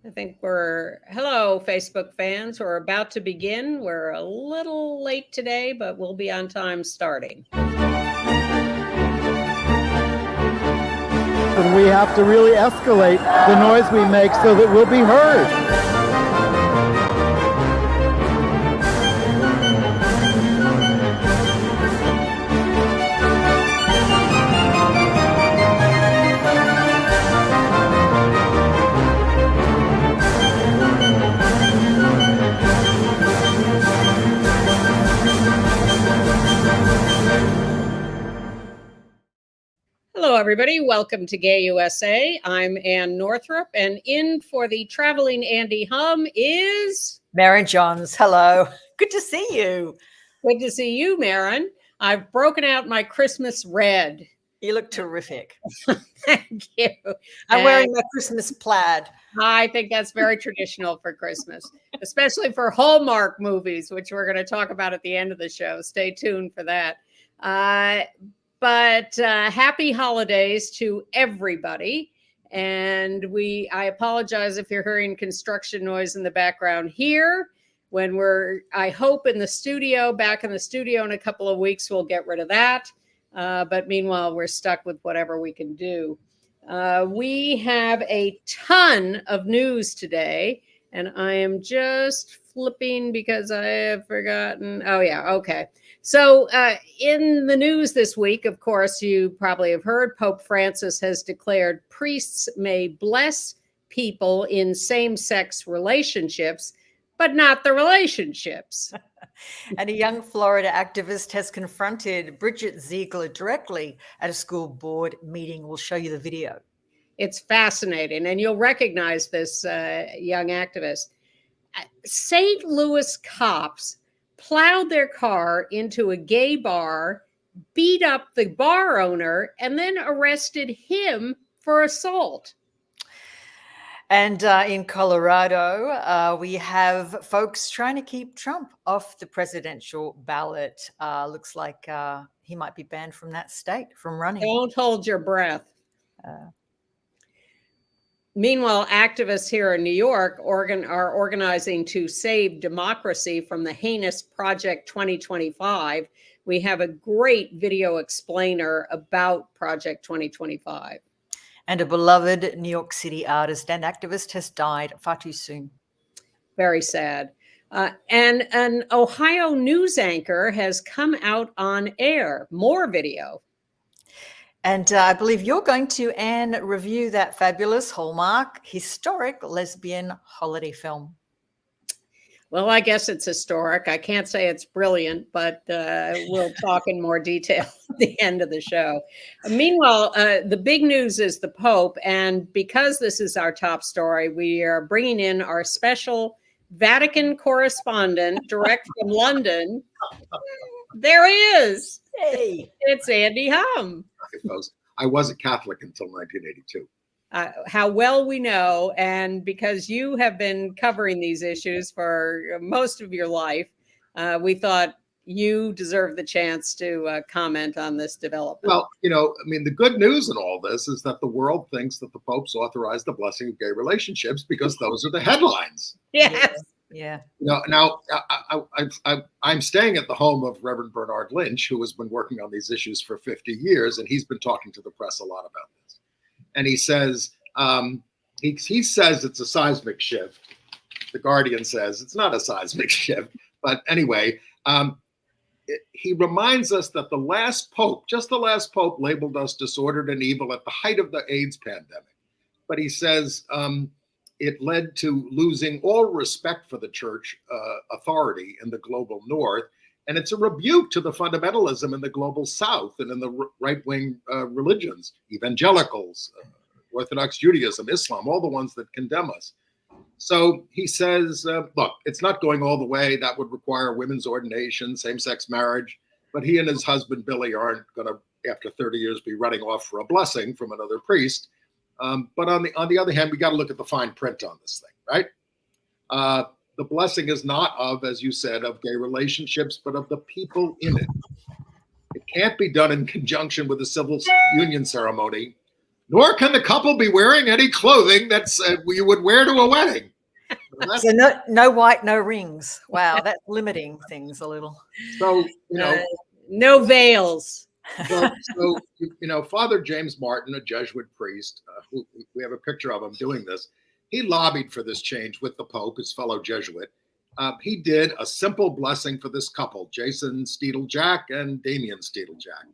I think hello, Facebook fans. We're about to begin. We're a little late today, but we'll be on time starting. And we have to really escalate the noise we make so that we'll be heard. Hello, everybody. Welcome to Gay USA. I'm Ann Northrup, and in for the traveling Andy Hum is... Maren Johns. Hello. Good to see you. Good to see you, Maren. I've broken out my Christmas red. You look terrific. Thank you. I'm wearing my Christmas plaid. I think that's very traditional for Christmas, especially for Hallmark movies, which we're going to talk about at the end of the show. Stay tuned for that. But happy holidays to everybody. And I apologize if you're hearing construction noise in the background here. When I hope back in the studio in a couple of weeks, we'll get rid of that. But meanwhile, we're stuck with whatever we can do. We have a ton of news today, and I am just flipping because I have forgotten. Oh, yeah. Okay. So in the news this week, of course, you probably have heard Pope Francis has declared priests may bless people in same-sex relationships, but not the relationships. And a young Florida activist has confronted Bridget Ziegler directly at a school board meeting. We'll show you the video. It's fascinating, and you'll recognize this young activist. St. Louis cops plowed their car into a gay bar, beat up the bar owner, and then arrested him for assault. And in Colorado, we have folks trying to keep Trump off the presidential ballot. Looks like he might be banned from that state from running. Don't hold your breath. Meanwhile, activists here in New York are organizing to save democracy from the heinous Project 2025. We have a great video explainer about Project 2025. And a beloved New York City artist and activist has died far too soon. Very sad. And an Ohio news anchor has come out on air. More video. And I believe you're going to, Anne, review that fabulous Hallmark historic lesbian holiday film. Well, I guess it's historic. I can't say it's brilliant, but we'll talk in more detail at the end of the show. Meanwhile, the big news is the Pope. And because this is our top story, we are bringing in our special Vatican correspondent direct from London. There he is. Hey, it's Andy Hum. I wasn't Catholic until 1982. How well we know, and because you have been covering these issues for most of your life, we thought you deserve the chance to comment on this development. Well, the good news in all this is that the world thinks that the Pope's authorized the blessing of gay relationships because those are the headlines. Yes. Yeah. Now I'm staying at the home of Reverend Bernard Lynch, who has been working on these issues for 50 years, and he's been talking to the press a lot about this. And he says he says it's a seismic shift. The Guardian says it's not a seismic shift, but anyway, he reminds us that the last Pope labeled us disordered and evil at the height of the AIDS pandemic. But he says it led to losing all respect for the church authority in the global north. And it's a rebuke to the fundamentalism in the global south and in the right-wing religions, evangelicals, Orthodox Judaism, Islam, all the ones that condemn us. So he says, look, it's not going all the way. That would require women's ordination, same-sex marriage. But he and his husband, Billy, aren't going to, after 30 years, be running off for a blessing from another priest. But on the other hand, we got to look at the fine print on this thing, right? The blessing is not of, as you said, of gay relationships, but of the people in it. It can't be done in conjunction with a civil union ceremony Nor can the couple be wearing any clothing that's you would wear to a wedding. So no white, no rings. Wow, that's limiting things a little. So, no veils. So, Father James Martin, a Jesuit priest, who we have a picture of him doing this, he lobbied for this change with the Pope, his fellow Jesuit. He did a simple blessing for this couple, Jason Steedle-Jack and Damien Steedle-Jack.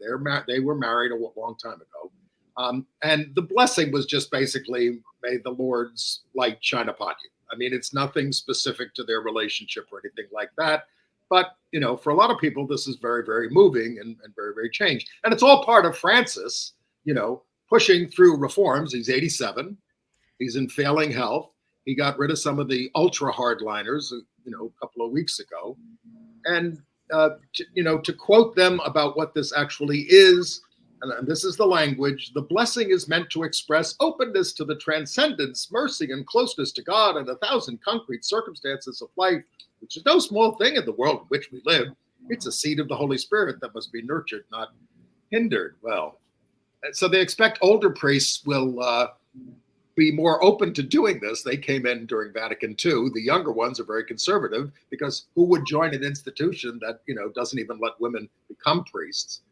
They were married a long time ago. And the blessing was just basically, may the Lord's light shine upon you. I mean, it's nothing specific to their relationship or anything like that. But, for a lot of people, this is very, very moving and very, very changed. And it's all part of Francis, pushing through reforms. He's 87. He's in failing health. He got rid of some of the ultra hardliners, a couple of weeks ago. And, to quote them about what this actually is, and this is the language, the blessing is meant to express openness to the transcendence, mercy, and closeness to God in 1,000 concrete circumstances of life, which is no small thing in the world in which we live. It's a seed of the Holy Spirit that must be nurtured, not hindered. Well, so they expect older priests will be more open to doing this. They came in during Vatican II. The younger ones are very conservative because who would join an institution that, doesn't even let women become priests?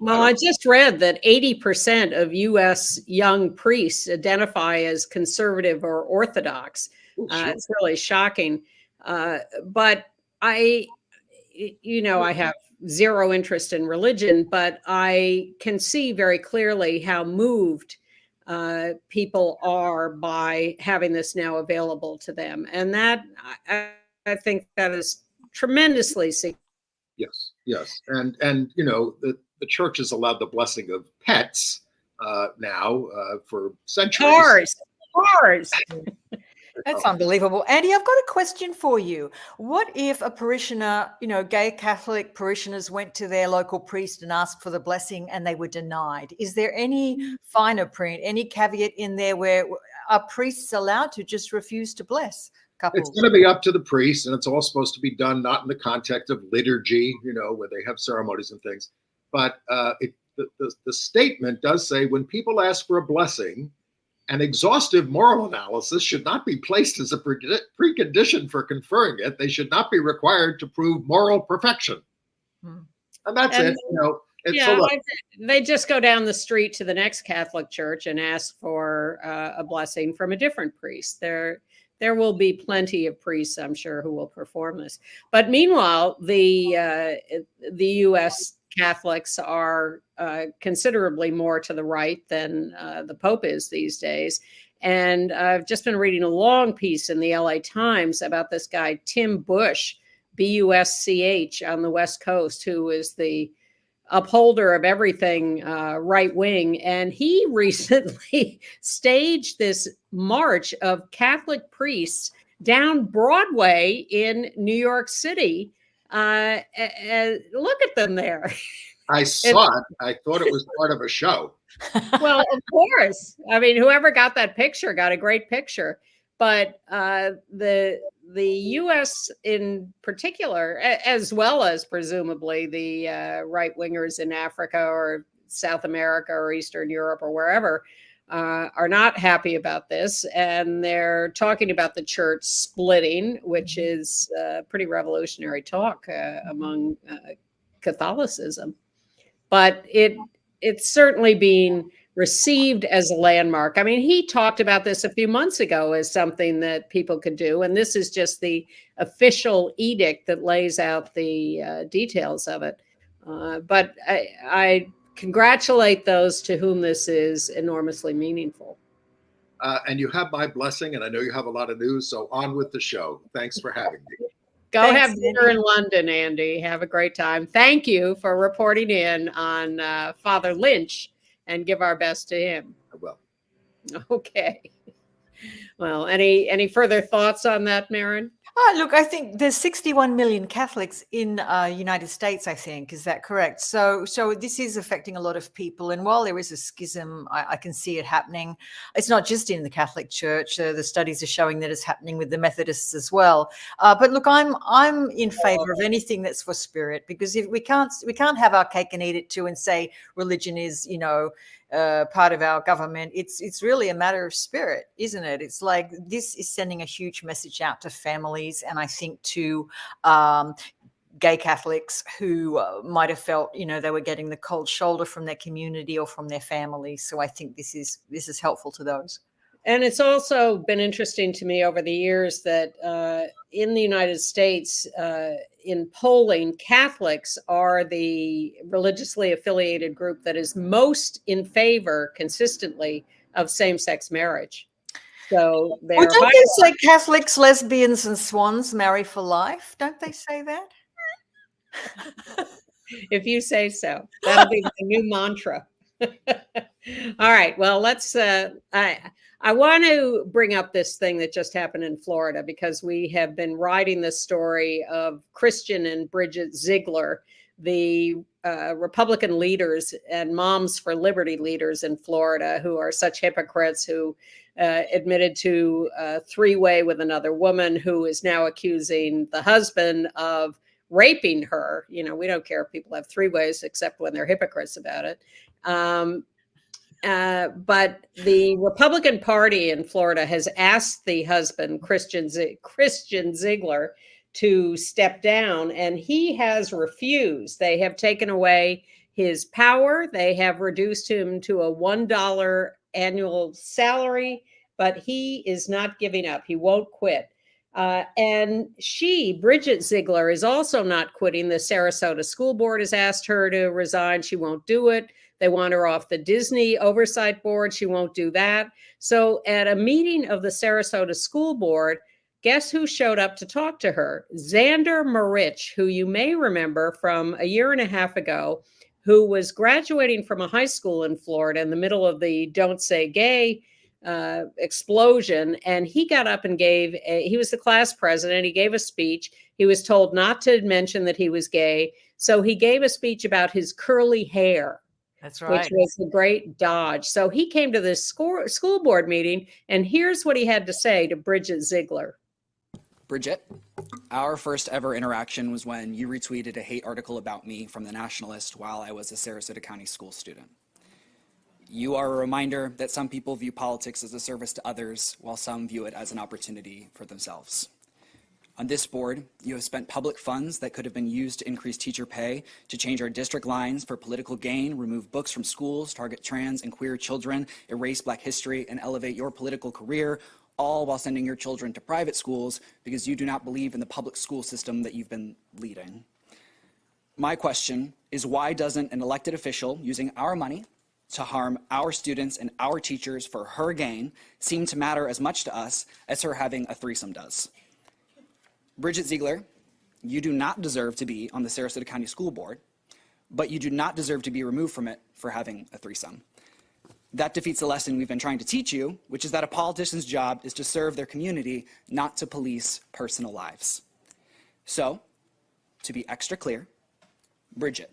Well, I just read that 80% of U.S. young priests identify as conservative or Orthodox. Sure. It's really shocking. But I have zero interest in religion, but I can see very clearly how moved people are by having this now available to them. And that, I think that is tremendously significant. Yes. And the church has allowed the blessing of pets now for centuries. Cars. That's unbelievable. Andy, I've got a question for you. What if a parishioner, gay Catholic parishioners went to their local priest and asked for the blessing and they were denied? Is there any finer print, any caveat in there where are priests allowed to just refuse to bless couples? It's going to be up to the priest, and it's all supposed to be done not in the context of liturgy, where they have ceremonies and things. But the statement does say when people ask for a blessing, an exhaustive moral analysis should not be placed as a precondition for conferring it. They should not be required to prove moral perfection. And that's it. They just go down the street to the next Catholic church and ask for a blessing from a different priest. There will be plenty of priests, I'm sure, who will perform this. But meanwhile, the U.S. Catholics are considerably more to the right than the Pope is these days. And I've just been reading a long piece in the LA Times about this guy, Tim Busch, B-U-S-C-H, on the West Coast, who is the upholder of everything right wing. And he recently staged this march of Catholic priests down Broadway in New York City. Look at them there. I saw it. I thought it was part of a show. Well, of course. I mean, whoever got that picture got a great picture. But the U.S. in particular, as well as presumably the right wingers in Africa or South America or Eastern Europe or wherever, are not happy about this. And they're talking about the church splitting, which is pretty revolutionary talk among Catholicism. But it's certainly being received as a landmark. I mean, he talked about this a few months ago as something that people could do. And this is just the official edict that lays out the details of it. But I congratulate those to whom this is enormously meaningful. And you have my blessing, and I know you have a lot of news, so on with the show. Thanks for having me. Thanks, have dinner in London, Andy. Have a great time. Thank you for reporting in on Father Lynch, and give our best to him. I will. Okay. Well, any further thoughts on that, Maren? Look, I think there's 61 million Catholics in United States, I think. Is that correct? So this is affecting a lot of people. And while there is a schism, I can see it happening. It's not just in the Catholic Church. The studies are showing that it's happening with the Methodists as well. But look, I'm in favor of anything that's for spirit, because if we can't have our cake and eat it too and say religion is, part of our government. It's really a matter of spirit, isn't it? It's like this is sending a huge message out to families, and I think to gay Catholics who might have felt, they were getting the cold shoulder from their community or from their families. So I think this is helpful to those. And it's also been interesting to me over the years that in the United States, in polling, Catholics are the religiously affiliated group that is most in favor consistently of same-sex marriage. So well, don't they say Catholics, lesbians, and swans marry for life? Don't they say that? If you say so, that'll be the new mantra. All right. Well, let's. I want to bring up this thing that just happened in Florida because we have been writing the story of Christian and Bridget Ziegler, the Republican leaders and Moms for Liberty leaders in Florida, who are such hypocrites, who admitted to a three-way with another woman who is now accusing the husband of raping her. We don't care if people have three ways, except when they're hypocrites about it. But the Republican Party in Florida has asked the husband, Christian Ziegler, to step down, and he has refused. They have taken away his power. They have reduced him to a $1 annual salary, but he is not giving up. He won't quit. And Bridget Ziegler, is also not quitting. The Sarasota School Board has asked her to resign. She won't do it. They want her off the Disney Oversight Board. She won't do that. So at a meeting of the Sarasota School Board, guess who showed up to talk to her? Xander Marich, who you may remember from a year and a half ago, who was graduating from a high school in Florida in the middle of the Don't Say Gay explosion. And he got up and he was the class president. He gave a speech. He was told not to mention that he was gay. So he gave a speech about his curly hair. That's right. Which was a great dodge. So he came to this school board meeting, and here's what he had to say to Bridget Ziegler. Bridget, our first ever interaction was when you retweeted a hate article about me from The Nationalist while I was a Sarasota County school student. You are a reminder that some people view politics as a service to others, while some view it as an opportunity for themselves. On this board, you have spent public funds that could have been used to increase teacher pay, to change our district lines for political gain, remove books from schools, target trans and queer children, erase Black history, and elevate your political career, all while sending your children to private schools because you do not believe in the public school system that you've been leading. My question is, why doesn't an elected official using our money to harm our students and our teachers for her gain seem to matter as much to us as her having a threesome does? Bridget Ziegler, you do not deserve to be on the Sarasota County School Board, but you do not deserve to be removed from it for having a threesome. That defeats the lesson we've been trying to teach you, which is that a politician's job is to serve their community, not to police personal lives. So, to be extra clear, Bridget,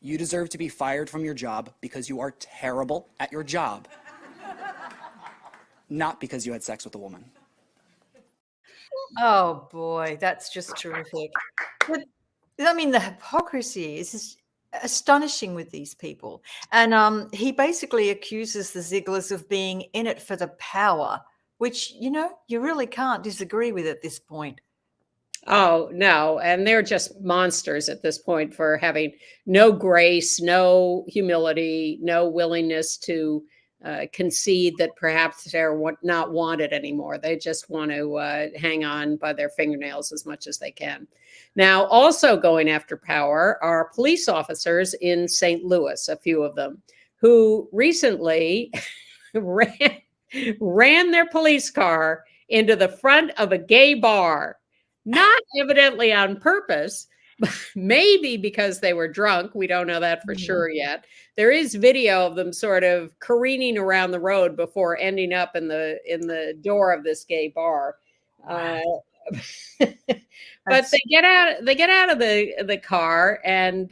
you deserve to be fired from your job because you are terrible at your job, not because you had sex with a woman. Oh boy, that's just terrific. But, I mean, the hypocrisy is just astonishing with these people. And he basically accuses the Zieglers of being in it for the power, which, you really can't disagree with at this point. Oh, no. And they're just monsters at this point for having no grace, no humility, no willingness to concede that perhaps they're not wanted anymore. They just want to hang on by their fingernails as much as they can. Now, also going after power are police officers in St. Louis, a few of them, who recently ran their police car into the front of a gay bar, not evidently on purpose, but maybe because they were drunk. We don't know that for sure yet. There is video of them sort of careening around the road before ending up in the door of this gay bar. But they get out of the car, and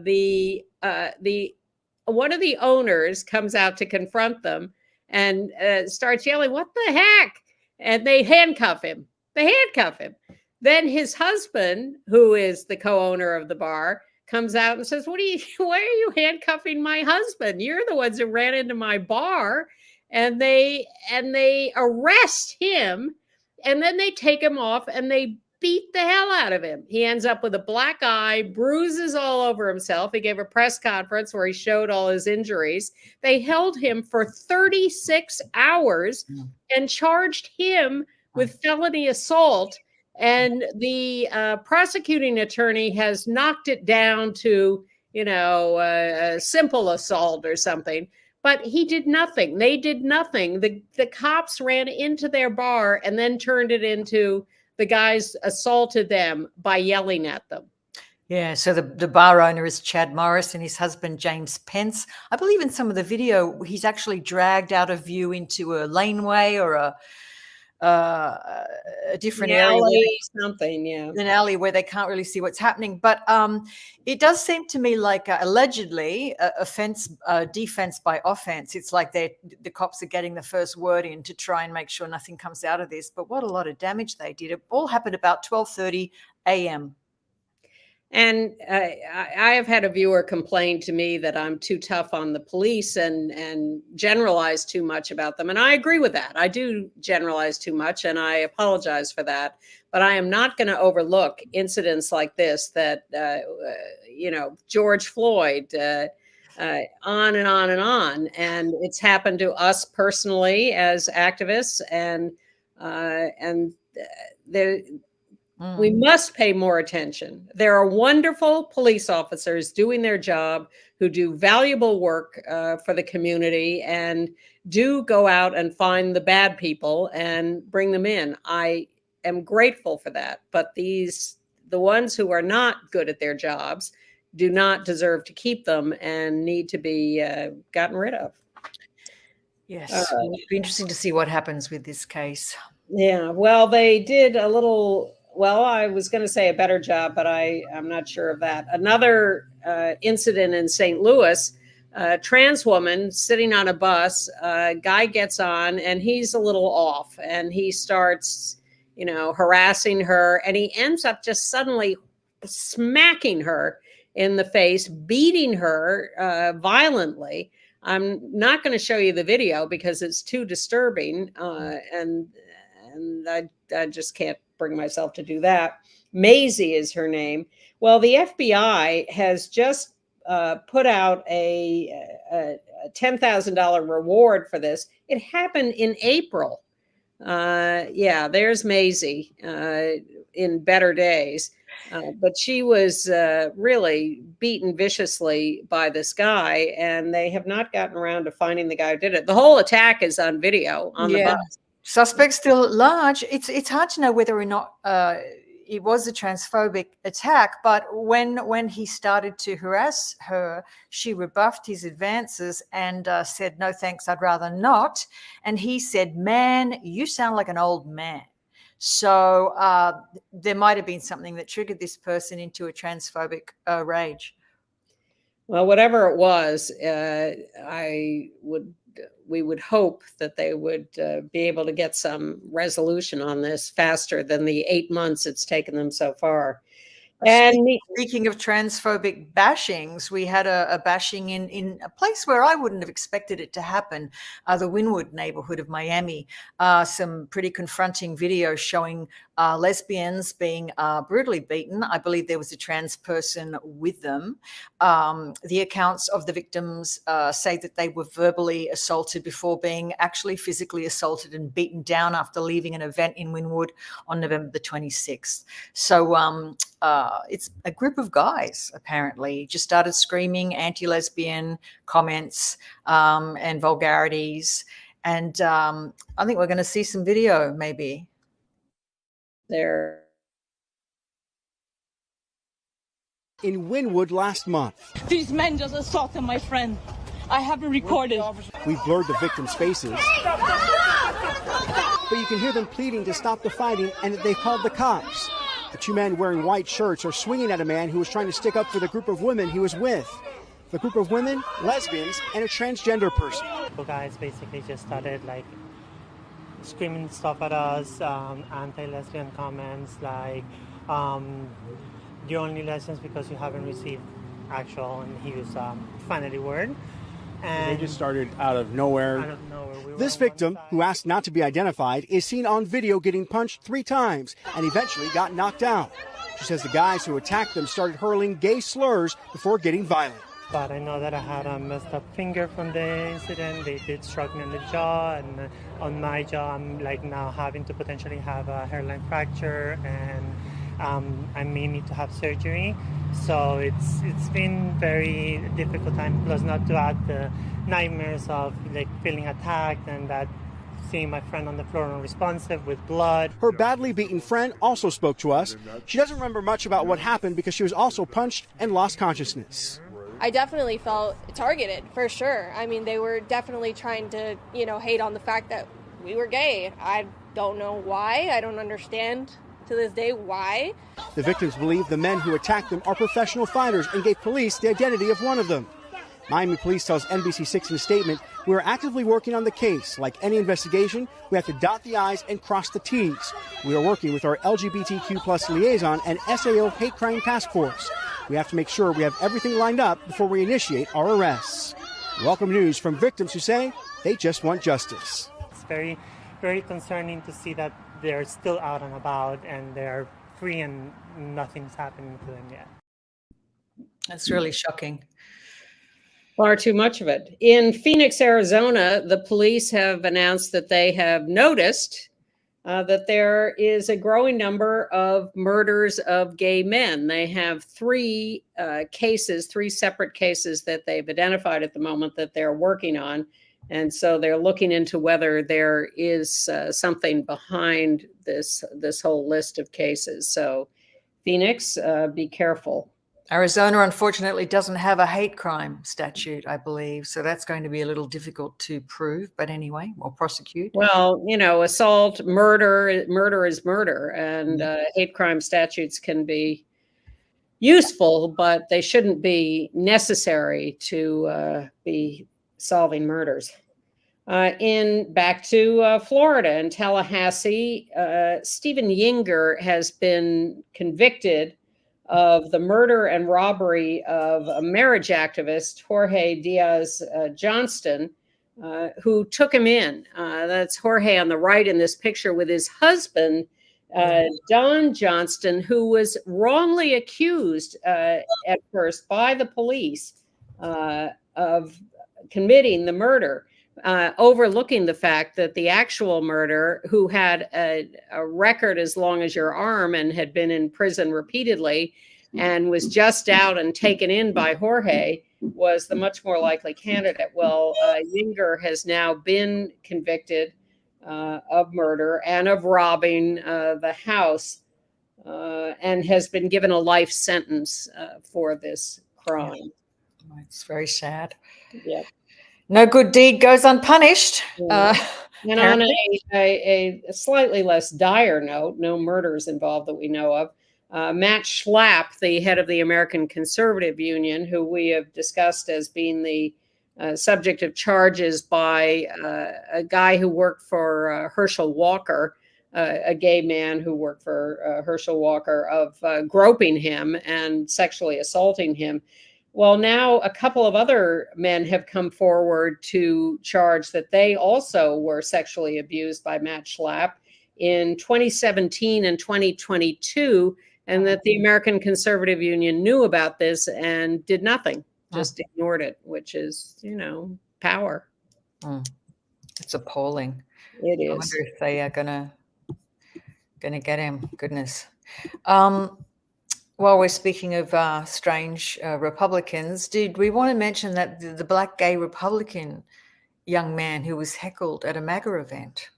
the one of the owners comes out to confront them and starts yelling, "What the heck?" And they handcuff him. Then his husband, who is the co-owner of the bar, comes out and says, why are you handcuffing my husband? You're the ones who ran into my bar. And they arrest him, and then they take him off and they beat the hell out of him. He ends up with a black eye, bruises all over himself. He gave a press conference where he showed all his injuries. They held him for 36 hours and charged him with felony assault. And the prosecuting attorney has knocked it down to, a simple assault or something. But he did nothing. They did nothing. The cops ran into their bar and then turned it into the guys assaulted them by yelling at them. Yeah, so the bar owner is Chad Morris and his husband, James Pence. I believe in some of the video, he's actually dragged out of view into a laneway or a different area, an alley where they can't really see what's happening. But it does seem to me like allegedly defense by offense. It's like the cops are getting the first word in to try and make sure nothing comes out of this. But what a lot of damage they did. It all happened about 12:30 a.m. And I have had a viewer complain to me that I'm too tough on the police and generalize too much about them. And I agree with that. I do generalize too much, and I apologize for that. But I am not going to overlook incidents like this that, George Floyd, on and on and on. And it's happened to us personally as activists. And we must pay more attention. There are wonderful police officers doing their job who do valuable work for the community and do go out and find the bad people and bring them in. I am grateful for that. But the ones who are not good at their jobs do not deserve to keep them and need to be gotten rid of. Yes, it'll be interesting to see what happens with this case. Yeah, well, they did a little... Well, I was going to say a better job, but I'm not sure of that. Another incident in St. Louis, a trans woman sitting on a bus, a guy gets on and he's a little off and he starts, harassing her, and he ends up just suddenly smacking her in the face, beating her violently. I'm not going to show you the video because it's too disturbing, and I just can't bring myself to do that. Maisie is her name. Well, the FBI has just put out a $10,000 reward for this. It happened in April. There's Maisie in better days. But she was really beaten viciously by this guy, and they have not gotten around to finding the guy who did it. The whole attack is on video on the bus. Suspects still at large. It's hard to know whether or not it was a transphobic attack, but when he started to harass her, she rebuffed his advances and said, "No thanks, I'd rather not." And he said, "Man, you sound like an old man." So there might have been something that triggered this person into a transphobic rage. Well, whatever it was, we would hope that they would be able to get some resolution on this faster than the 8 months it's taken them so far. And speaking of transphobic bashings, we had a bashing in a place where I wouldn't have expected it to happen, the Wynwood neighborhood of Miami. Some pretty confronting videos showing lesbians being brutally beaten. I believe there was a trans person with them. The accounts of the victims say that they were verbally assaulted before being actually physically assaulted and beaten down after leaving an event in Wynwood on November the 26th. So it's a group of guys, apparently, just started screaming anti-lesbian comments and vulgarities. And I think we're going to see some video, maybe. There. In Wynwood last month. These men just assaulted my friend. I have it recorded. We blurred the victims' faces. But you can hear them pleading to stop the fighting and that they called the cops. The two men wearing white shirts are swinging at a man who was trying to stick up for the group of women he was with. The group of women, lesbians, and a transgender person. The guys basically just started screaming stuff at us, anti-lesbian comments like your only lessons because you haven't received actual, and he used profanity word. And They just started out of nowhere. out of nowhere. We were This on one victim, side. who asked not to be identified, is seen on video getting punched 3 times and eventually got knocked out. She says the guys who attacked them started hurling gay slurs before getting violent. But I know that I had a messed up finger from the incident. They did struck me on the jaw, and on my jaw, I'm like now having to potentially have a hairline fracture, and I may need to have surgery. So it's been very difficult time. Plus, not to add the nightmares of like feeling attacked and that seeing my friend on the floor unresponsive with blood. Her badly beaten friend also spoke to us. She doesn't remember much about what happened because she was also punched and lost consciousness. I definitely felt targeted, for sure. I mean, they were definitely trying to, hate on the fact that we were gay. I don't know why. I don't understand to this day why. The victims believe the men who attacked them are professional fighters and gave police the identity of one of them. Miami Police tells NBC6 in a statement, "We are actively working on the case. Like any investigation, we have to dot the I's and cross the T's. We are working with our LGBTQ plus liaison and SAO hate crime task force. We have to make sure we have everything lined up before we initiate our arrests." Welcome news from victims who say they just want justice. It's very, very concerning to see that they're still out and about and they're free and nothing's happening to them yet. That's really shocking. Far too much of it. In Phoenix, Arizona, the police have announced that they have noticed that there is a growing number of murders of gay men. They have 3 separate cases that they've identified at the moment that they're working on. And so they're looking into whether there is something behind this whole list of cases. So Phoenix, be careful. Arizona, unfortunately, doesn't have a hate crime statute, I believe. So that's going to be a little difficult to prove. But anyway, or prosecute. Well, assault, murder is murder. And hate crime statutes can be useful, but they shouldn't be necessary to be solving murders. Back to Florida, in Tallahassee, Stephen Yinger has been convicted of the murder and robbery of a marriage activist, Jorge Diaz Johnston, who took him in. That's Jorge on the right in this picture with his husband, Don Johnston, who was wrongly accused at first by the police of committing the murder, overlooking the fact that the actual murderer, who had a record as long as your arm and had been in prison repeatedly and was just out and taken in by Jorge, was the much more likely candidate. Well, Yinger has now been convicted of murder and of robbing the house and has been given a life sentence for this crime. It's very sad. Yeah. No good deed goes unpunished. And on a slightly less dire note, no murders involved that we know of, Matt Schlapp, the head of the American Conservative Union, who we have discussed as being the subject of charges by a guy who worked for Herschel Walker, a gay man who worked for Herschel Walker, of groping him and sexually assaulting him. Well, now a couple of other men have come forward to charge that they also were sexually abused by Matt Schlapp in 2017 and 2022, and that the American Conservative Union knew about this and did nothing, just ignored it, which is, power. It's appalling. It is. I wonder if they are gonna get him. Goodness. While we're speaking of strange Republicans, did we want to mention that the black gay Republican young man who was heckled at a MAGA event?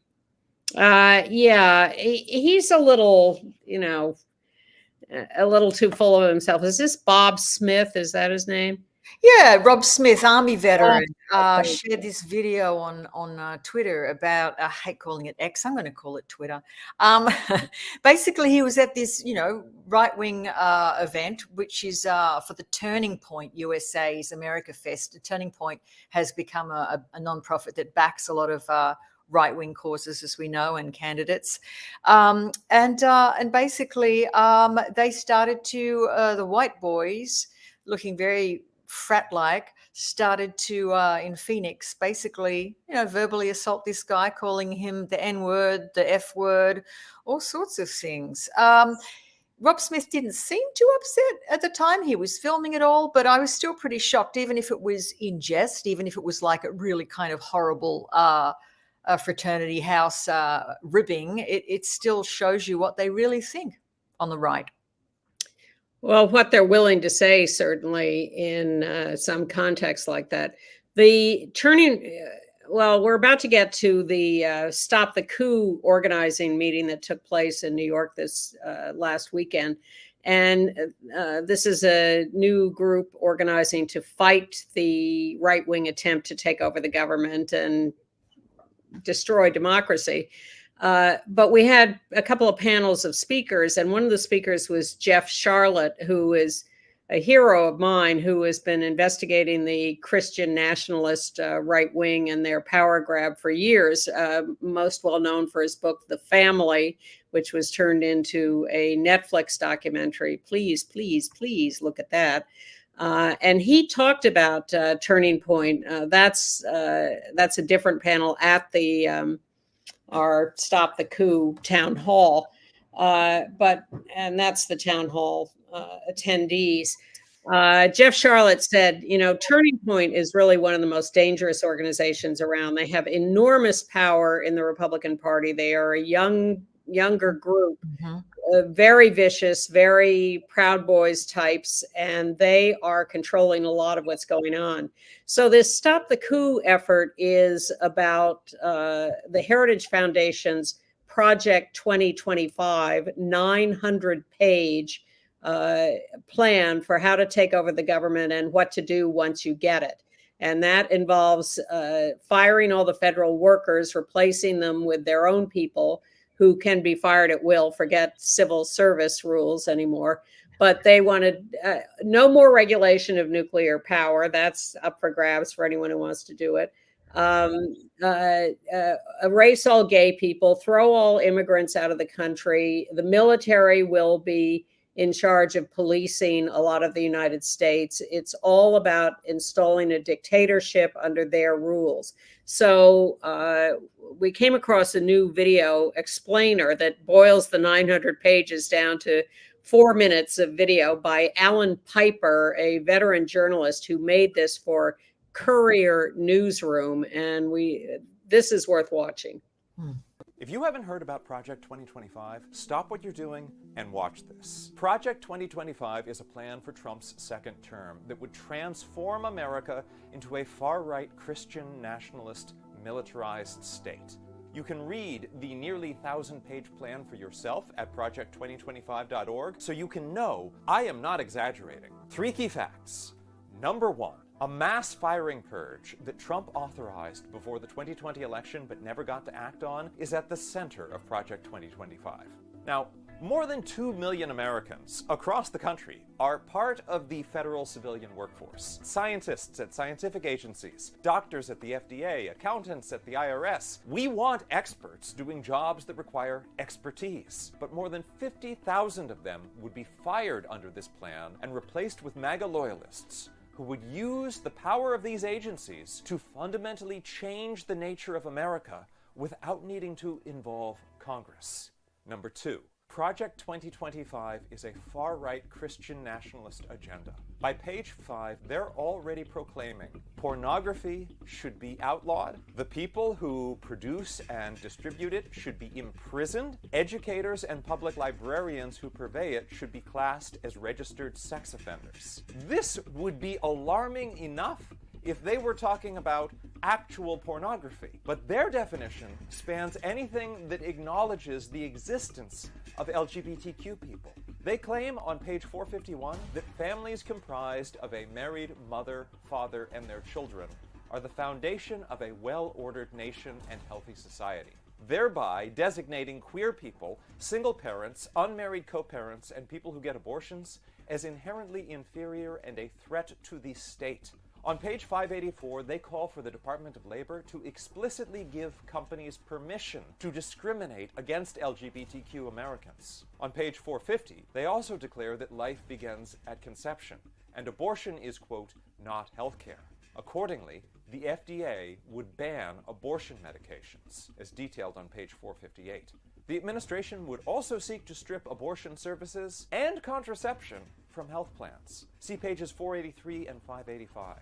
Yeah, he's a little, a little too full of himself. Is this Bob Smith? Is that his name? Yeah, Rob Smith, Army veteran, shared this video on Twitter about, I hate calling it X, I'm going to call it Twitter. Basically, he was at this, right-wing event, which is for the Turning Point USA's America Fest. The Turning Point has become a nonprofit that backs a lot of right-wing causes, as we know, and candidates. And basically, they started to, the white boys, looking very frat-like, started to, in Phoenix, basically, verbally assault this guy, calling him the N-word, the F-word, all sorts of things. Rob Smith didn't seem too upset at the time. He was filming it all, but I was still pretty shocked, even if it was in jest, even if it was like a really kind of horrible fraternity house ribbing, it still shows you what they really think on the right. Well, what they're willing to say, certainly, in some context like that. The turning, well, we're about to get to the Stop the Coup organizing meeting that took place in New York this last weekend. And this is a new group organizing to fight the right-wing attempt to take over the government and destroy democracy. But we had a couple of panels of speakers, and one of the speakers was Jeff Charlotte, who is a hero of mine, who has been investigating the Christian nationalist right wing and their power grab for years, most well known for his book, The Family, which was turned into a Netflix documentary. Please, please, please look at that. And he talked about Turning Point. That's a different panel at the our Stop the Coup town hall. And that's the town hall attendees. Jeff Charlotte said, Turning Point is really one of the most dangerous organizations around. They have enormous power in the Republican Party. They are a younger group, very vicious, very Proud Boys types, and they are controlling a lot of what's going on. So this Stop the Coup effort is about the Heritage Foundation's Project 2025, 900-page plan for how to take over the government and what to do once you get it. And that involves firing all the federal workers, replacing them with their own people who can be fired at will. Forget civil service rules anymore. But they wanted no more regulation of nuclear power. That's up for grabs for anyone who wants to do it. Erase all gay people, throw all immigrants out of the country. The military will be in charge of policing a lot of the United States. It's all about installing a dictatorship under their rules. So we came across a new video explainer that boils the 900 pages down to 4 minutes of video by Alan Piper, a veteran journalist who made this for Courier Newsroom. And this is worth watching. If you haven't heard about Project 2025, stop what you're doing and watch this. Project 2025 is a plan for Trump's second term that would transform America into a far-right Christian nationalist militarized state. You can read the nearly 1,000-page plan for yourself at project2025.org so you can know I am not exaggerating. 3 key facts. Number 1. A mass firing purge that Trump authorized before the 2020 election but never got to act on is at the center of Project 2025. Now, more than 2 million Americans across the country are part of the federal civilian workforce. Scientists at scientific agencies, doctors at the FDA, accountants at the IRS. We want experts doing jobs that require expertise. But more than 50,000 of them would be fired under this plan and replaced with MAGA loyalists who would use the power of these agencies to fundamentally change the nature of America without needing to involve Congress. Number 2. Project 2025 is a far-right Christian nationalist agenda. By page 5, they're already proclaiming pornography should be outlawed, the people who produce and distribute it should be imprisoned, educators and public librarians who purvey it should be classed as registered sex offenders. This would be alarming enough if they were talking about actual pornography. But their definition spans anything that acknowledges the existence of LGBTQ people. They claim on page 451 that families comprised of a married mother, father, and their children are the foundation of a well-ordered nation and healthy society, thereby designating queer people, single parents, unmarried co-parents, and people who get abortions as inherently inferior and a threat to the state, On page 584, they call for the Department of Labor to explicitly give companies permission to discriminate against LGBTQ Americans. On page 450, they also declare that life begins at conception, and abortion is, quote, not healthcare. Accordingly, the FDA would ban abortion medications, as detailed on page 458. The administration would also seek to strip abortion services and contraception from health plans. See pages 483 and 585.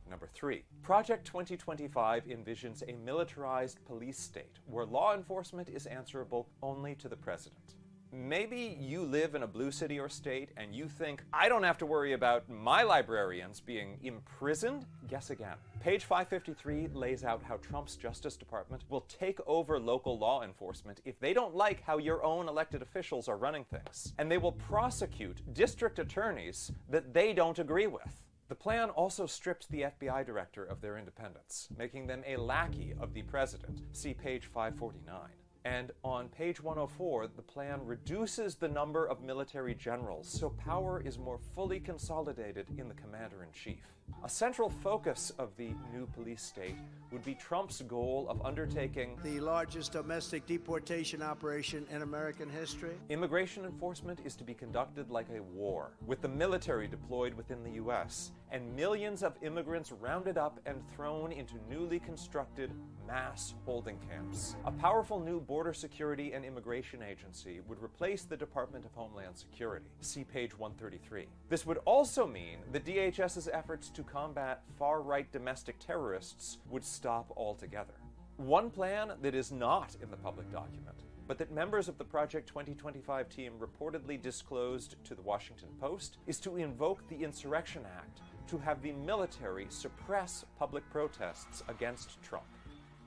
Number 3, Project 2025 envisions a militarized police state where law enforcement is answerable only to the president. Maybe you live in a blue city or state and you think, I don't have to worry about my librarians being imprisoned? Guess again. Page 553 lays out how Trump's Justice Department will take over local law enforcement if they don't like how your own elected officials are running things. And they will prosecute district attorneys that they don't agree with. The plan also strips the FBI director of their independence, making them a lackey of the president. See page 549. And on page 104, the plan reduces the number of military generals, so power is more fully consolidated in the commander-in-chief. A central focus of the new police state would be Trump's goal of undertaking the largest domestic deportation operation in American history. Immigration enforcement is to be conducted like a war, with the military deployed within the U.S., and millions of immigrants rounded up and thrown into newly constructed mass holding camps. A powerful new border security and immigration agency would replace the Department of Homeland Security. See page 133. This would also mean the DHS's efforts to combat far-right domestic terrorists would stop altogether. One plan that is not in the public document, but that members of the Project 2025 team reportedly disclosed to the Washington Post, is to invoke the Insurrection Act to have the military suppress public protests against Trump.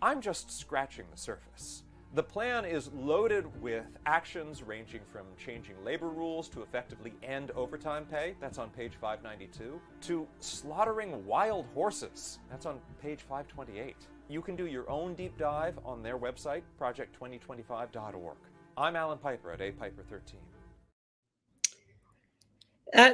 I'm just scratching the surface. The plan is loaded with actions ranging from changing labor rules to effectively end overtime pay, that's on page 592, to slaughtering wild horses, that's on page 528. You can do your own deep dive on their website, project2025.org. I'm Alan Piper at apiper13.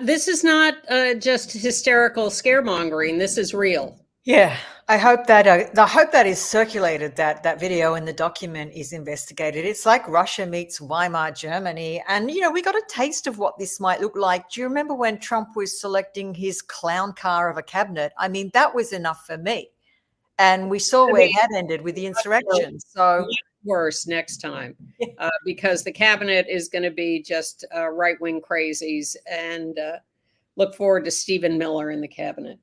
This is not just hysterical scaremongering. This is real. Yeah, I hope that is circulated, that video in the document is investigated. It's like Russia meets Weimar Germany. And, we got a taste of what this might look like. Do you remember when Trump was selecting his clown car of a cabinet? I mean, that was enough for me. And we saw where that ended with the insurrection. So worse next time, because the cabinet is going to be just right-wing crazies, and look forward to Stephen Miller in the cabinet.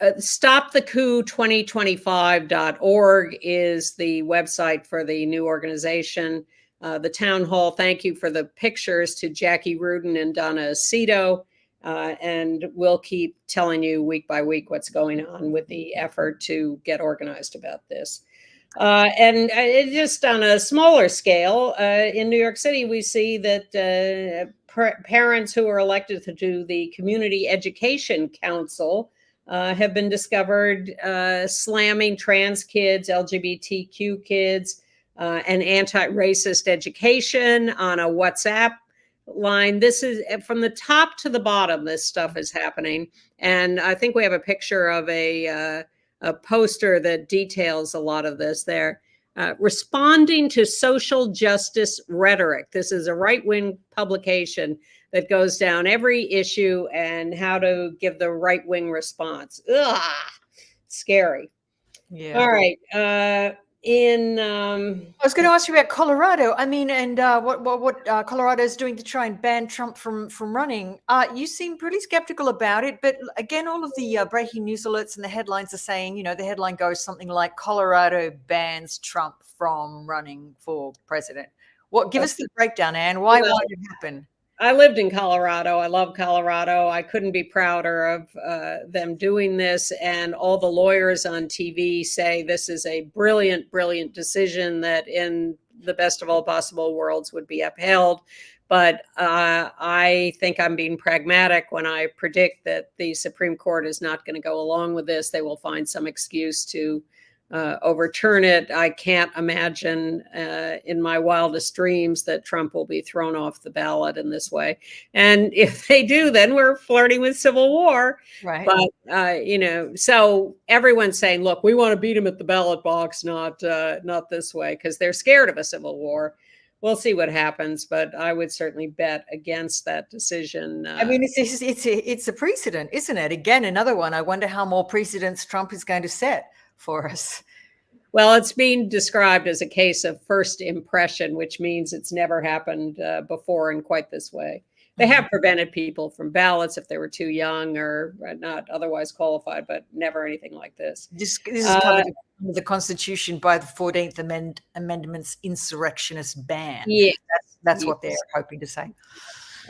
StopTheCoup's2025.org is the website for the new organization. The town hall, thank you for the pictures to Jackie Rudin and Donna Aceto. And we'll keep telling you week by week what's going on with the effort to get organized about this. And just on a smaller scale, in New York City, we see that parents who are elected to the Community Education Council have been discovered slamming trans kids, LGBTQ kids, and anti-racist education on a WhatsApp line. This is from the top to the bottom. This stuff is happening, and I think we have a picture of a poster that details a lot of this. There, responding to social justice rhetoric. This is a right-wing publication that goes down every issue and how to give the right-wing response. Ugh, scary. Yeah. All right. I was going to ask you about Colorado. I mean, and what Colorado is doing to try and ban Trump from running. You seem pretty skeptical about it, but again, all of the breaking news alerts and the headlines are saying, the headline goes something like Colorado bans Trump from running for president. Give us the breakdown, Anne. Why won't it happen? I lived in Colorado. I love Colorado. I couldn't be prouder of them doing this. And all the lawyers on TV say this is a brilliant, brilliant decision that in the best of all possible worlds would be upheld. But I think I'm being pragmatic when I predict that the Supreme Court is not going to go along with this. They will find some excuse to overturn it. I can't imagine in my wildest dreams that Trump will be thrown off the ballot in this way. And if they do, then we're flirting with civil war. Right. But, so everyone's saying, look, we want to beat him at the ballot box, not this way, because they're scared of a civil war. We'll see what happens, but I would certainly bet against that decision. I mean, it's a precedent, isn't it? Again, another one. I wonder how more precedents Trump is going to set for us. Well, it's being described as a case of first impression, which means it's never happened before in quite this way. They have prevented people from ballots if they were too young or not otherwise qualified, but never anything like this. This is covered under the Constitution by the 14th Amendment's insurrectionist ban. Yeah, that's what they're hoping to say.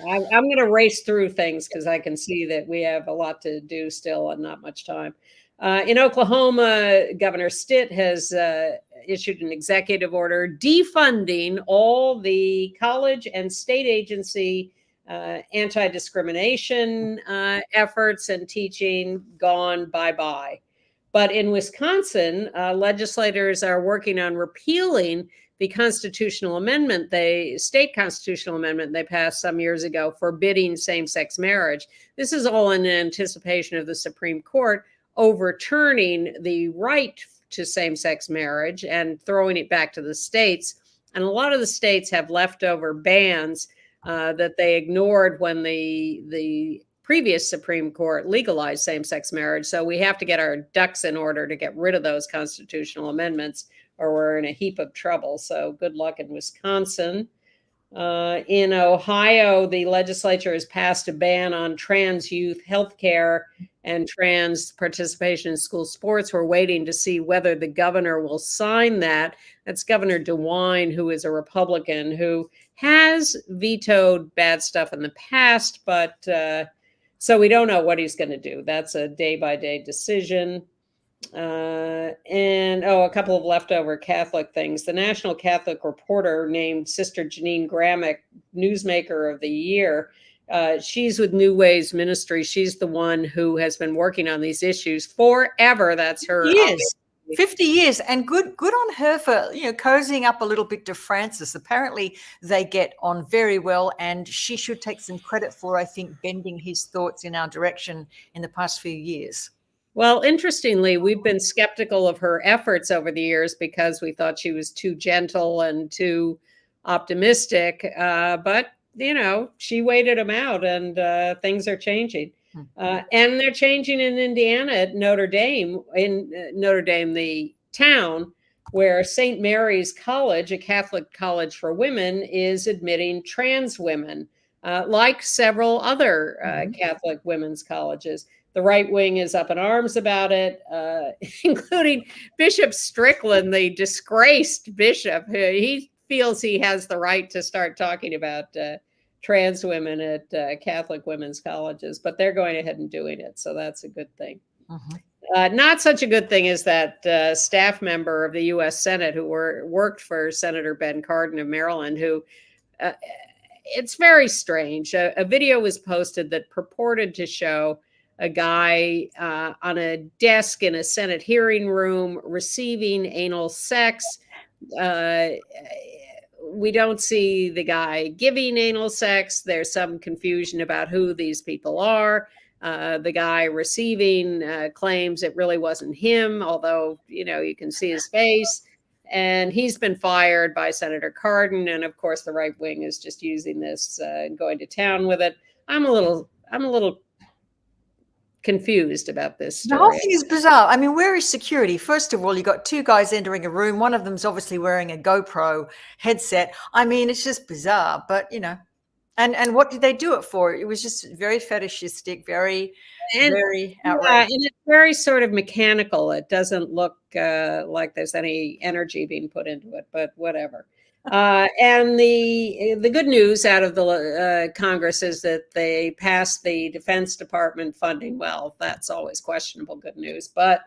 I'm going to race through things because I can see that we have a lot to do still and not much time. In Oklahoma, Governor Stitt has issued an executive order defunding all the college and state agency anti-discrimination efforts and teaching gone bye-bye. But in Wisconsin, legislators are working on repealing the constitutional amendment, state constitutional amendment they passed some years ago forbidding same-sex marriage. This is all in anticipation of the Supreme Court overturning the right to same-sex marriage and throwing it back to the states. And a lot of the states have leftover bans that they ignored when the previous Supreme Court legalized same-sex marriage. So we have to get our ducks in order to get rid of those constitutional amendments, or we're in a heap of trouble. So good luck in Wisconsin. In Ohio, the legislature has passed a ban on trans youth health care and trans participation in school sports. We're waiting to see whether the governor will sign that. That's Governor DeWine, who is a Republican, who has vetoed bad stuff in the past, but so we don't know what he's going to do. That's a day-by-day decision. A couple of leftover Catholic things. The National Catholic Reporter named Sister Janine Gramick Newsmaker of the Year. She's with New Ways Ministry. She's the one who has been working on these issues forever. That's her. Years. 50 years, and good on her for cozying up a little bit to Francis. Apparently they get on very well, and she should take some credit for, I think, bending his thoughts in our direction in the past few years. Well, interestingly, we've been skeptical of her efforts over the years because we thought she was too gentle and too optimistic. But, she waited them out, and things are changing. And they're changing in Indiana at Notre Dame, the town, where St. Mary's College, a Catholic college for women, is admitting trans women, like several other Catholic women's colleges. The right wing is up in arms about it, including Bishop Strickland, the disgraced bishop. He feels he has the right to start talking about trans women at Catholic women's colleges, but they're going ahead and doing it. So that's a good thing. Not such a good thing is that staff member of the U.S. Senate who worked for Senator Ben Cardin of Maryland, who it's very strange. A video was posted that purported to show a guy on a desk in a Senate hearing room receiving anal sex. We don't see the guy giving anal sex. There's some confusion about who these people are. The guy receiving claims it really wasn't him, although, you can see his face. And he's been fired by Senator Cardin. And of course, the right wing is just using this and going to town with it. I'm a little confused about this story. The whole thing is bizarre. I mean, where is security? First of all, you got two guys entering a room. One of them's obviously wearing a GoPro headset. I mean, it's just bizarre, but and what did they do it for? It was just very fetishistic, very outrageous. Yeah, and it's very sort of mechanical. It doesn't look like there's any energy being put into it, but whatever. And the good news out of the Congress is that they passed the Defense Department funding. Well, that's always questionable good news, but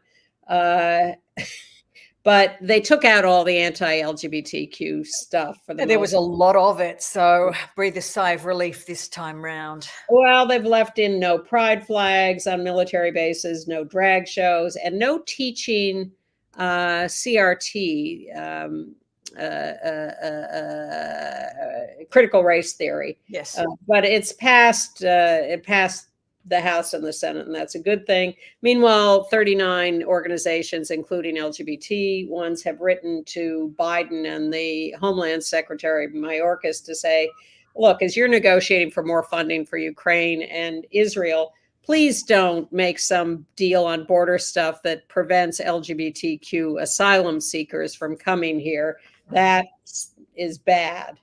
they took out all the anti-LGBTQ stuff. There was a lot of it, so breathe a sigh of relief this time round. Well, they've left in no pride flags on military bases, no drag shows, and no teaching CRT, critical race theory. Yes. But it passed the House and the Senate, and that's a good thing. Meanwhile, 39 organizations, including LGBT ones, have written to Biden and the Homeland Secretary Mayorkas to say, look, as you're negotiating for more funding for Ukraine and Israel, please don't make some deal on border stuff that prevents LGBTQ asylum seekers from coming here. That is bad.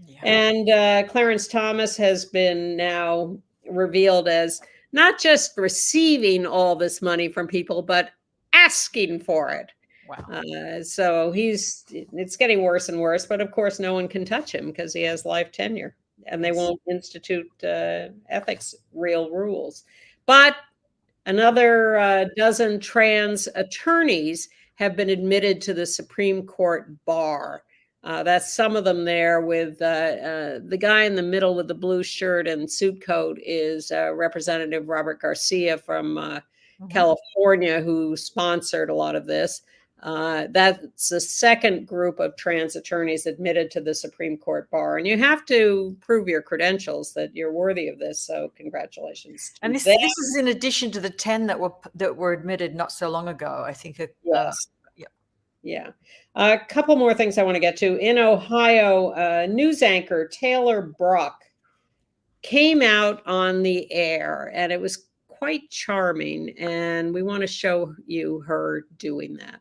Yeah. And Clarence Thomas has been now revealed as not just receiving all this money from people, but asking for it. Wow. So it's getting worse and worse, but of course no one can touch him because he has life tenure and they won't institute ethics real rules. But another dozen trans attorneys have been admitted to the Supreme Court bar. That's some of them there with the guy in the middle with the blue shirt and suit coat is Representative Robert Garcia from California, who sponsored a lot of this. That's the second group of trans attorneys admitted to the Supreme Court bar. And you have to prove your credentials that you're worthy of this. So congratulations. And this is in addition to the 10 that were admitted not so long ago, I think. Yes. Yeah. A couple more things I want to get to. In Ohio, news anchor Taylor Bruck came out on the air, and it was quite charming. And we want to show you her doing that.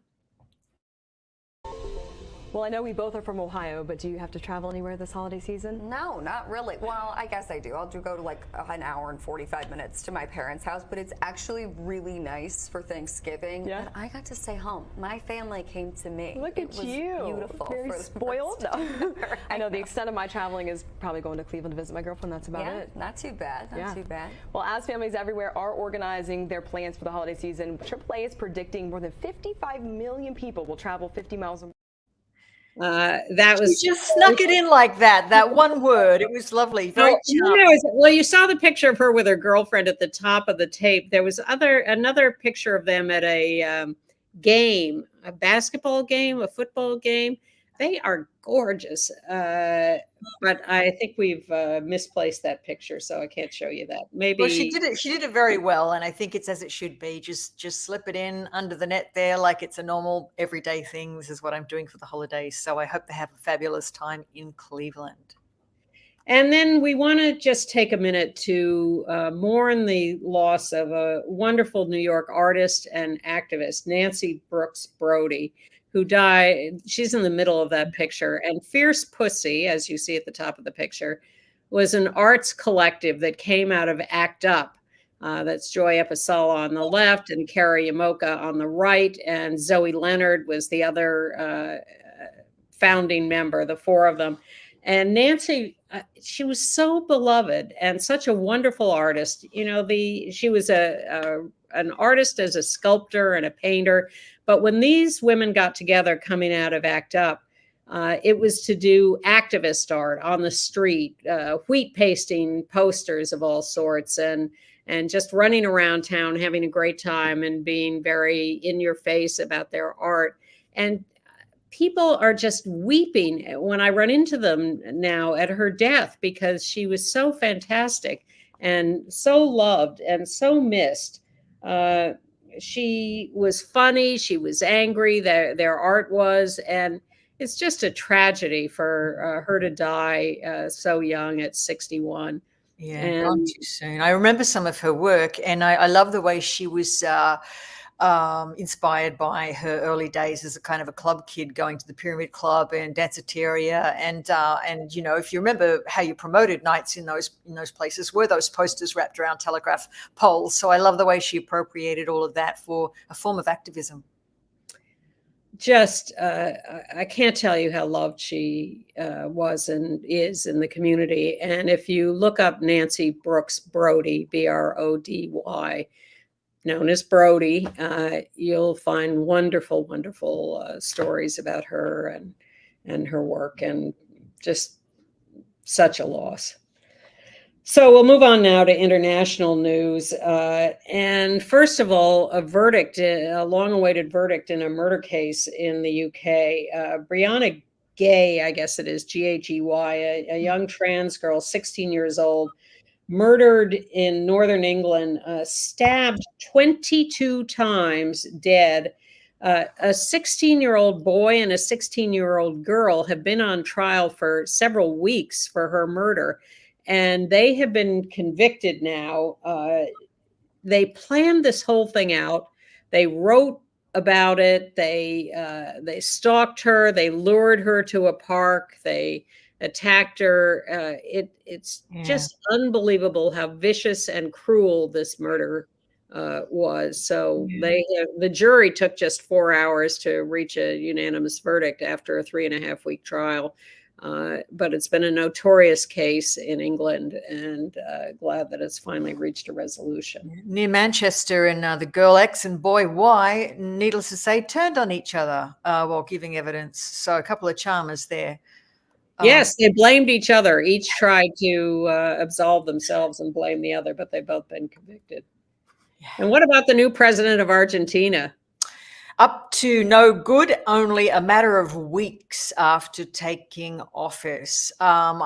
Well, I know we both are from Ohio, but do you have to travel anywhere this holiday season? No, not really. Well, I guess I do. I'll go to like an hour and 45 minutes to my parents' house, but it's actually really nice for Thanksgiving. Yeah. And I got to stay home. My family came to me. Look at you. Beautiful. Very spoiled. No. I know the extent of my traveling is probably going to Cleveland to visit my girlfriend. That's about it. Not too bad. Not too bad. Well, as families everywhere are organizing their plans for the holiday season, AAA is predicting more than 55 million people will travel 50 miles away. That was she just snuck it in like that one word. It was lovely. Very well, you saw the picture of her with her girlfriend at the top of the tape. There was another picture of them at a game, a basketball game, a football game. They are gorgeous, but I think we've misplaced that picture, so I can't show you that. Maybe she did it very well, and I think it's as it should be. Just slip it in under the net there, like it's a normal everyday thing. This is what I'm doing for the holidays, so I hope they have a fabulous time in Cleveland. And then we want to just take a minute to mourn the loss of a wonderful New York artist and activist, Nancy Brooks Brody, who died. She's in the middle of that picture. And Fierce Pussy, as you see at the top of the picture, was an arts collective that came out of ACT UP. That's Joy Episala on the left and Kara Yamoka on the right. And Zoe Leonard was the other founding member, the four of them. And Nancy, she was so beloved and such a wonderful artist. You know, she was an artist as a sculptor and a painter. But when these women got together coming out of ACT UP, it was to do activist art on the street, wheat pasting posters of all sorts, and just running around town, having a great time and being very in your face about their art. And people are just weeping when I run into them now at her death, because she was so fantastic and so loved and so missed. She was funny. She was angry. Their art was, and it's just a tragedy for her to die so young at 61. Yeah, gone too soon. I remember some of her work, and I love the way she was inspired by her early days as a kind of a club kid, going to the Pyramid Club and Danceteria, and you know, if you remember how you promoted nights in those places, were those posters wrapped around telegraph poles. So I love the way she appropriated all of that for a form of activism. Just I can't tell you how loved she was and is in the community. And if you look up Nancy Brooks Brody, Brody, known as Brody, you'll find wonderful, wonderful stories about her and her work, and just such a loss. So we'll move on now to international news. And first of all, a long-awaited verdict in a murder case in the UK. Brianna Gay, I guess it is, Ghey, a young trans girl, 16 years old, murdered in northern England, stabbed 22 times, dead. A 16-year-old boy and a 16-year-old girl have been on trial for several weeks for her murder, and they have been convicted now. They planned this whole thing out. They wrote about it. They stalked her. They lured her to a park. They attacked her. It's just unbelievable how vicious and cruel this murder was. So the jury took just 4 hours to reach a unanimous verdict after a 3.5-week trial. But it's been a notorious case in England, and glad that it's finally reached a resolution. Near Manchester, and the girl X and boy Y, needless to say, turned on each other while giving evidence. So a couple of charmers there. Yes, they blamed each other. Each tried to absolve themselves and blame the other, but they've both been convicted. Yeah. And what about the new president of Argentina? Up to no good, only a matter of weeks after taking office.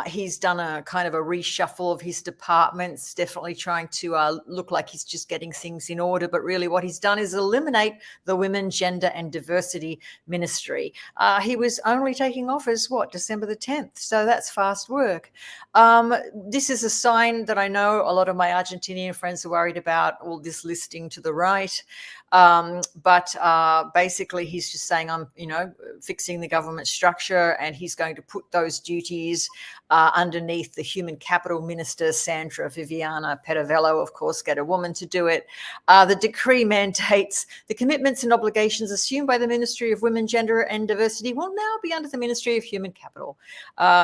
He's done a kind of a reshuffle of his departments, definitely trying to look like he's just getting things in order. But really what he's done is eliminate the Women, Gender and Diversity Ministry. He was only taking office, December the 10th. So that's fast work. This is a sign that I know a lot of my Argentinian friends are worried about, all this listing to the right. But basically he's just saying, I'm, fixing the government structure, and he's going to put those duties underneath the Human Capital Minister, Sandra Viviana Peravello, of course, get a woman to do it. The decree mandates the commitments and obligations assumed by the Ministry of Women, Gender and Diversity will now be under the Ministry of Human Capital.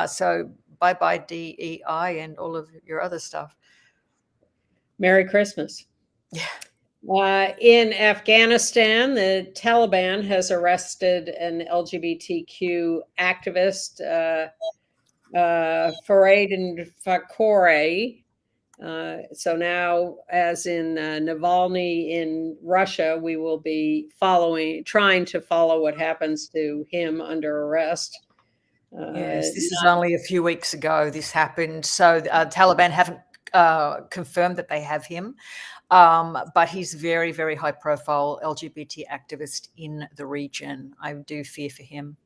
So bye-bye DEI and all of your other stuff. Merry Christmas. Yeah. In Afghanistan, the Taliban has arrested an LGBTQ activist, Farid Fakore. So now, as in Navalny in Russia, we will be trying to follow what happens to him under arrest. Yes, this is only a few weeks ago this happened. So Taliban haven't confirmed that they have him. But he's very, very high profile LGBT activist in the region. I do fear for him.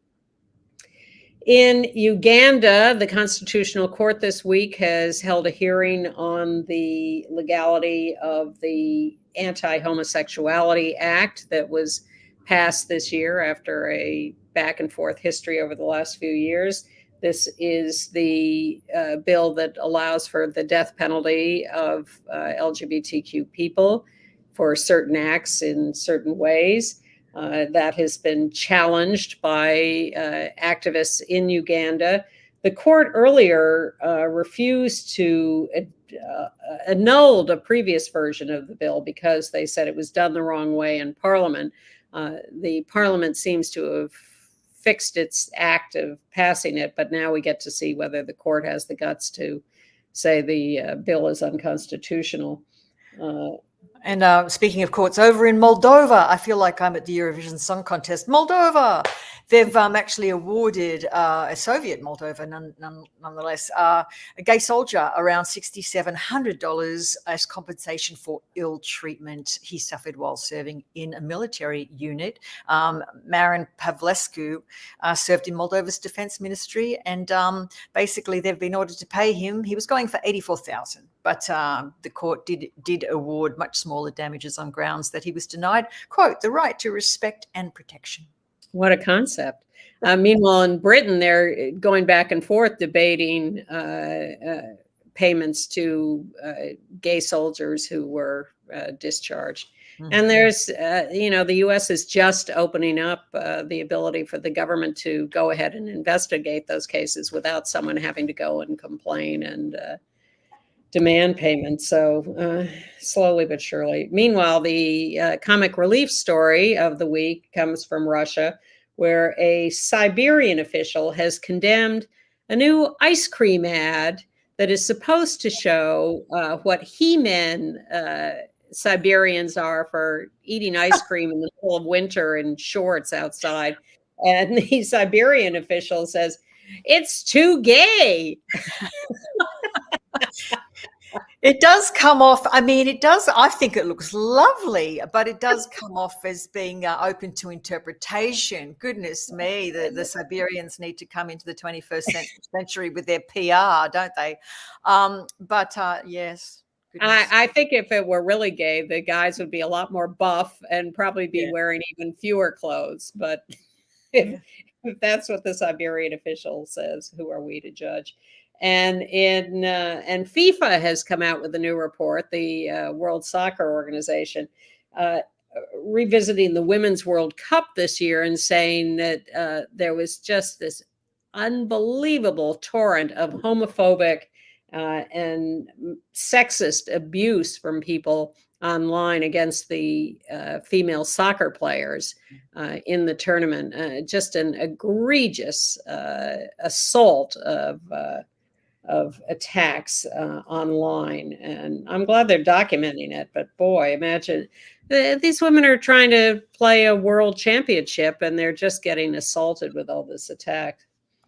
In Uganda, the Constitutional Court this week has held a hearing on the legality of the Anti-Homosexuality Act that was passed this year after a back and forth history over the last few years. This is the bill that allows for the death penalty of LGBTQ people for certain acts in certain ways. That has been challenged by activists in Uganda. The court earlier refused to annulled a previous version of the bill because they said it was done the wrong way in Parliament. The Parliament seems to have fixed its act of passing it, but now we get to see whether the court has the guts to say the bill is unconstitutional. And speaking of courts, over in Moldova, I feel like I'm at the Eurovision Song Contest. Moldova, they've actually awarded a Soviet Moldova, nonetheless, a gay soldier around $6,700 as compensation for ill treatment he suffered while serving in a military unit. Marin Pavlescu served in Moldova's defense ministry, and basically they've been ordered to pay him. He was going for $84,000. But the court did award much smaller damages on grounds that he was denied, quote, the right to respect and protection. What a concept. Meanwhile, in Britain, they're going back and forth debating payments to gay soldiers who were discharged. Mm-hmm. And there's, the U.S. is just opening up the ability for the government to go ahead and investigate those cases without someone having to go and complain and demand payments. So slowly but surely. Meanwhile, the comic relief story of the week comes from Russia, where a Siberian official has condemned a new ice cream ad that is supposed to show what he-men Siberians are for eating ice cream in the middle of winter in shorts outside. And the Siberian official says, it's too gay. It does come off. I mean, it does. I think it looks lovely, but it does come off as being open to interpretation. Goodness me, the Siberians need to come into the 21st century with their PR, don't they? Yes. I think if it were really gay, the guys would be a lot more buff and probably be wearing even fewer clothes. But if that's what the Siberian official says, who are we to judge? And and FIFA has come out with a new report, the World Soccer Organization, revisiting the Women's World Cup this year and saying that there was just this unbelievable torrent of homophobic and sexist abuse from people online against the female soccer players in the tournament. Just an egregious assault of attacks online. And I'm glad they're documenting it, but boy, imagine these women are trying to play a world championship and they're just getting assaulted with all this attack.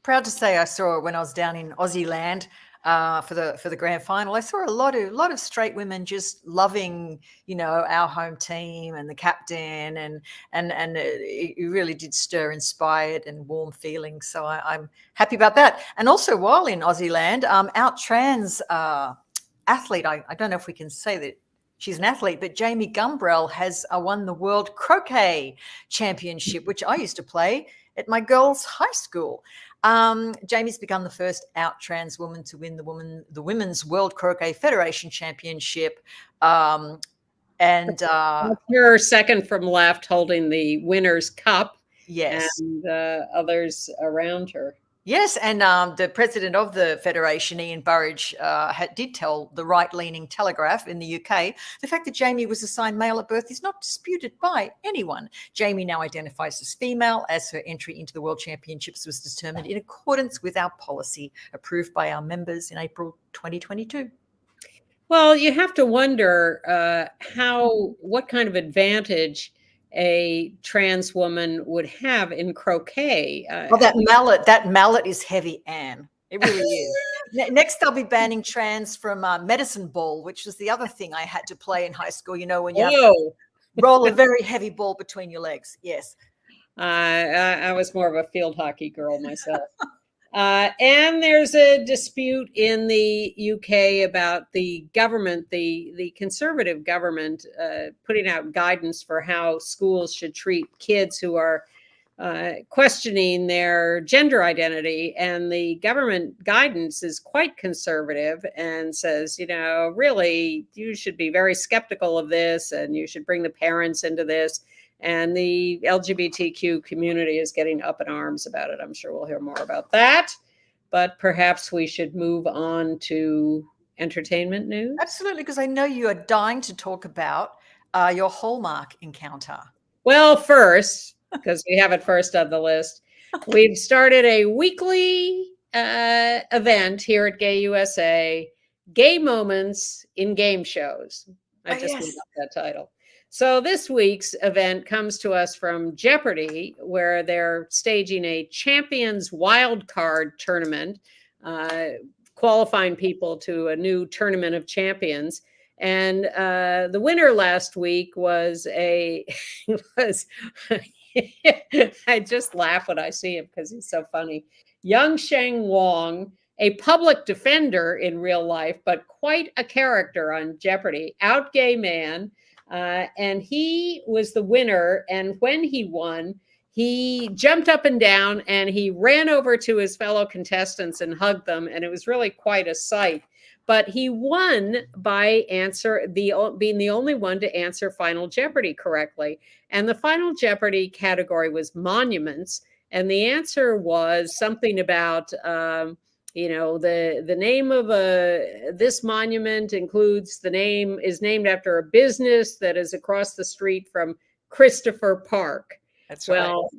Proud to say I saw it when I was down in Aussie land for the grand final. I saw a lot of straight women just loving, our home team and the captain, and it really did stir inspired and warm feelings. So I'm happy about that. And also, while in Aussie land, our trans athlete, I don't know if we can say that she's an athlete, but Jamie Gumbrell has won the World Croquet Championship, which I used to play at my girls' high school. Jamie's become the first out trans woman to win the Women's World Croquet Federation Championship. And her second from left holding the winner's cup. Yes. And others around her. Yes, and the president of the federation, Ian Burridge, did tell the right-leaning Telegraph in the UK the fact that Jamie was assigned male at birth is not disputed by anyone. Jamie now identifies as female, as her entry into the World Championships was determined in accordance with our policy approved by our members in April 2022. Well, you have to wonder what kind of advantage a trans woman would have in croquet. Well, that mallet is heavy, Anne. It really is. Next, they'll be banning trans from medicine ball, which was the other thing I had to play in high school. When you have to roll a very heavy ball between your legs. Yes. I was more of a field hockey girl myself. And there's a dispute in the UK about the government, the conservative government, putting out guidance for how schools should treat kids who are questioning their gender identity. And the government guidance is quite conservative and says, really, you should be very skeptical of this and you should bring the parents into this. And the LGBTQ community is getting up in arms about it. I'm sure we'll hear more about that. But perhaps we should move on to entertainment news. Absolutely, because I know you are dying to talk about your Hallmark encounter. Well, first, because we have it first on the list, we've started a weekly event here at Gay USA, Gay Moments in Game Shows. I just made up that title. So this week's event comes to us from Jeopardy, where they're staging a Champions Wildcard tournament, qualifying people to a new Tournament of Champions. And the winner last week was I just laugh when I see him because he's so funny. Young Sheng Wong, a public defender in real life, but quite a character on Jeopardy, out gay man. And he was the winner. And when he won, he jumped up and down and he ran over to his fellow contestants and hugged them. And it was really quite a sight. But he won by being the only one to answer Final Jeopardy correctly. And the Final Jeopardy category was monuments. And the answer was something about the name of this monument is named after a business that is across the street from Christopher Park. That's right. Well,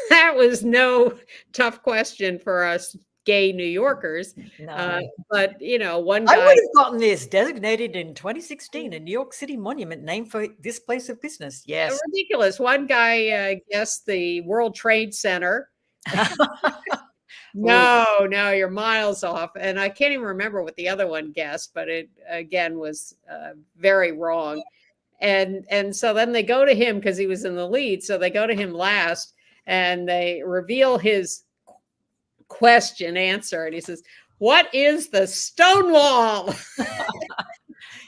that was no tough question for us gay New Yorkers. No. But, you know, one I guy. would have gotten this designated in 2016, a New York City monument named for this place of business. Yes. Ridiculous. One guy guessed the World Trade Center. No, you're miles off. And I can't even remember what the other one guessed, but it again was very wrong. And so then they go to him because he was in the lead. So they go to him last and they reveal his answer. And he says, "What is the Stonewall?"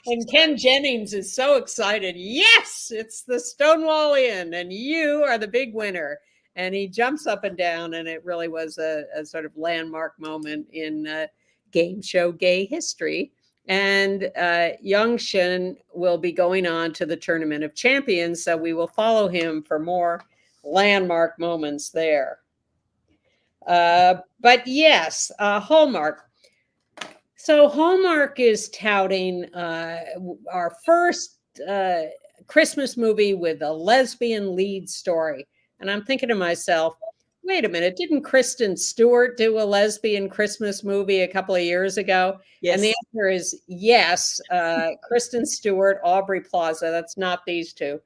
And Ken Jennings is so excited. Yes, it's the Stonewall Inn, and you are the big winner. And he jumps up and down, and it really was a sort of landmark moment in game show gay history. And Young Shin will be going on to the Tournament of Champions, so we will follow him for more landmark moments there. But yes, Hallmark. So Hallmark is touting our first Christmas movie with a lesbian lead story. And I'm thinking to myself, wait a minute, didn't Kristen Stewart do a lesbian Christmas movie a couple of years ago? Yes. And the answer is yes. Kristen Stewart, Aubrey Plaza, that's not these two.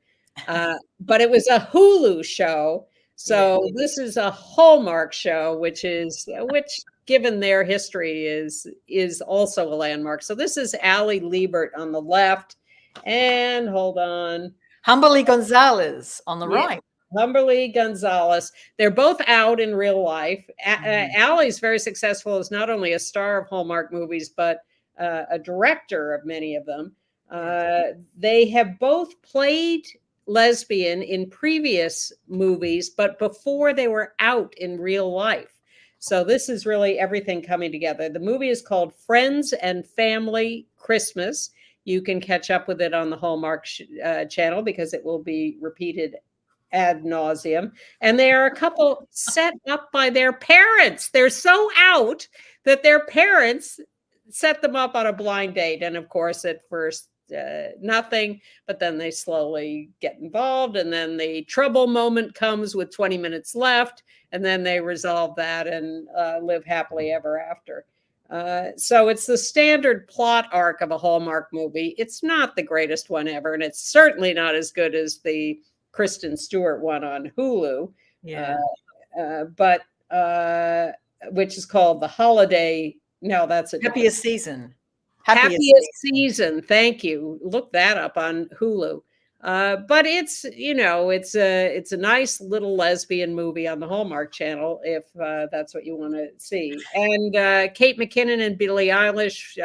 But it was a Hulu show. So this is a Hallmark show, which given their history is also a landmark. So this is Allie Liebert on the left, and hold on, Humberly Gonzalez on the right. Humberly Gonzalez. They're both out in real life. Allie's very successful as not only a star of Hallmark movies, but a director of many of them. They have both played lesbian in previous movies, but before they were out in real life. So this is really everything coming together. The movie is called Friends and Family Christmas. You can catch up with it on the Hallmark channel because it will be repeated ad nauseum. And they are a couple set up by their parents. They're so out that their parents set them up on a blind date. And of course, at first, nothing, but then they slowly get involved. And then the trouble moment comes with 20 minutes left. And then they resolve that and live happily ever after. So it's the standard plot arc of a Hallmark movie. It's not the greatest one ever. And it's certainly not as good as the Kristen Stewart one on Hulu. But which is called The Holiday. No, that's a Happiest Season. Happiest Season. Thank you. Look that up on Hulu. But it's, it's a nice little lesbian movie on the Hallmark Channel, if that's what you want to see. And Kate McKinnon and Billie Eilish.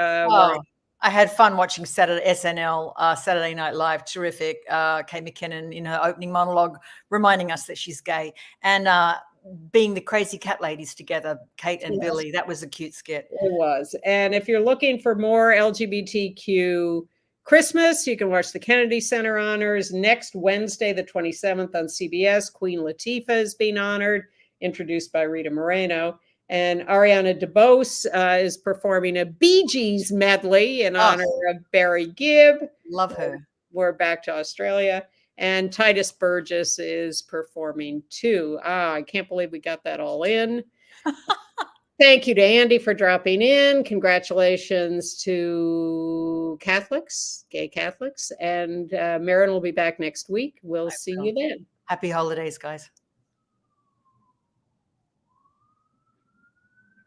I had fun watching SNL, Saturday Night Live. Terrific. Kate McKinnon in her opening monologue reminding us that she's gay. And being the crazy cat ladies together, Kate and Billy. That was a cute skit. It was. And if you're looking for more LGBTQ Christmas, you can watch the Kennedy Center Honors next Wednesday, the 27th on CBS. Queen Latifah is being honored, introduced by Rita Moreno. And Ariana DeBose is performing a Bee Gees medley in honor of Barry Gibb. Love her. We're back to Australia. And Titus Burgess is performing too. I can't believe we got that all in. Thank you to Andy for dropping in. Congratulations to Catholics, gay Catholics. And Marin will be back next week. We'll see you then. Happy holidays, guys.